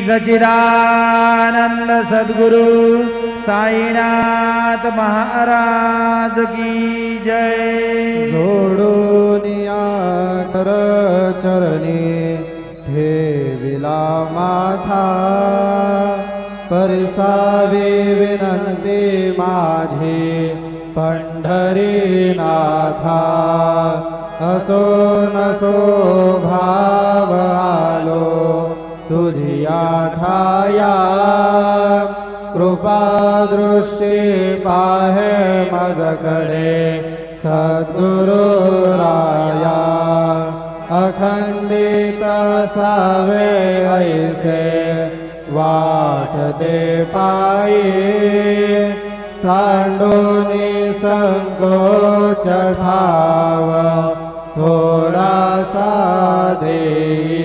सच्चिदानंद सद्गुरु साईनाथ महाराज की जय। जोडोनिया कर चरणी ठेविला माथा, परिसावी विनंती माझी पंढरीनाथा। असो नसो भाव आलो तुझिया ठाया, कृपा दृष्टी पाहे मजकडे सद्गुरु राया। अखंडित सावे ऐसे वाट दे पायी, सांडोनी संकोच ठाव थोडासा देई।